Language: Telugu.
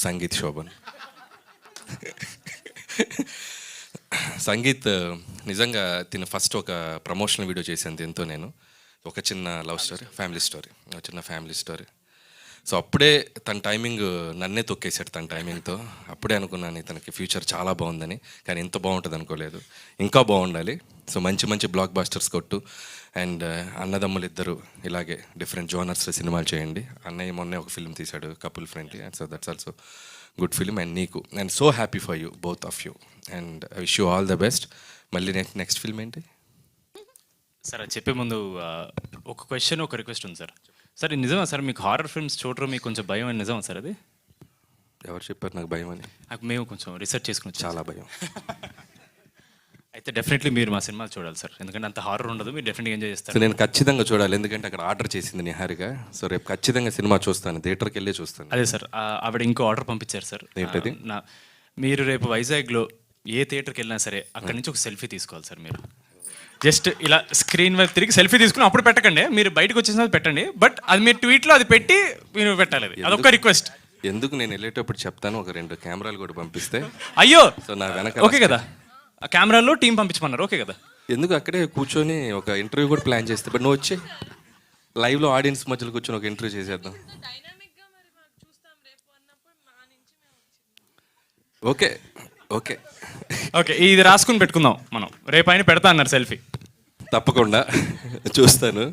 సంగీత్ శోభన్. సంగీత్ నిజంగా తిన ఫస్ట్ ఒక ప్రమోషనల్ వీడియో చేశాను దీంతో నేను. ఒక చిన్న లవ్ స్టోరీ, ఫ్యామిలీ స్టోరీ, ఒక చిన్న ఫ్యామిలీ స్టోరీ. సో అప్పుడే తన టైమింగ్ నన్నే తొక్కేశాడు తన టైమింగ్తో. అప్పుడే అనుకున్నాను ఇతనికి ఫ్యూచర్ చాలా బాగుందని, కానీ ఇంత బాగుంటుంది అనుకోలేదు. ఇంకా బాగుండాలి. సో మంచి మంచి బ్లాక్ బాస్టర్స్ కొట్టు. అండ్ అన్నదమ్ములు ఇద్దరు ఇలాగే డిఫరెంట్ జోనర్స్లో సినిమాలు చేయండి. అన్నయ్య మొన్నే ఒక ఫిల్మ్ తీశాడు couple friendly, and so that's also good film. And నీకు and so happy for you, both of you, and I wish you all the best. మళ్ళీ నెక్స్ట్ ఫిల్మ్ ఏంటి సార్? అది చెప్పే ముందు ఒక క్వశ్చన్, ఒక రిక్వెస్ట్ ఉంది సార్. సార్ ఇది నిజమా సార్, మీకు హారర్ ఫిల్మ్స్ చూడరు, మీకు కొంచెం భయం అని నిజమా సార్? అది ఎవరు చెప్పారు నాకు భయం అని? నాకు మేము కొంచెం రీసెర్చ్ చేసుకుని చాలా భయం. అయితే డెఫినెట్లీ మీరు మా సినిమాలు చూడాలి సార్, ఎందుకంటే అంత హారర్ ఉండదు, మీరు డెఫినెట్గా ఎంజాయ్ సో చేస్తారు. నేను ఖచ్చితంగా చూడాలి, ఎందుకంటే అక్కడ ఆర్డర్ చేసింది నిహారిగా. సో రేపు ఖచ్చితంగా సినిమా చూస్తాను, థియేటర్కి వెళ్ళి చూస్తాను. అదే సార్, ఆవిడ ఇంకో ఆర్డర్ పంపించారు సార్. ఏంటది? మీరు రేపు వైజాగ్లో ఏ థియేటర్కి వెళ్ళినా సరే అక్కడి నుంచి ఒక సెల్ఫీ తీసుకోవాలి సార్. మీరు జస్ట్ ఇలా స్క్రీన్ వైపు తిరిగి సెల్ఫీ తీసుకుని అప్పుడు పెట్టకండి, మీరు బయటకు వచ్చేసిన పెట్టండి, బట్ అది మీరు ట్వీట్లో అది పెట్టి మీరు పెట్టాలి. అది అదొక రిక్వెస్ట్. ఎందుకు నేను వెళ్ళేటప్పుడు చెప్తాను, ఒక 2 కెమెరాలు కూడా పంపిస్తే. అయ్యో సో నా వెనక ఓకే కదా, ఆ కెమెరాలో టీం పంపించమన్నారు, ఓకే కదా. ఎందుకు అక్కడే కూర్చొని ఒక ఇంటర్వ్యూ కూడా ప్లాన్ చేస్తే, బట్ నువ్వు వచ్చే లైవ్లో ఆడియన్స్ మధ్యలో కూర్చొని ఒక ఇంటర్వ్యూ చేసేద్దాం. ఓకే ఓకే ఓకే, ఇది రాసుకుని పెట్టుకుందాం మనం, రేపు ఆయన పెడతా అన్నారు సెల్ఫీ. తప్పకుండా చూస్తాను.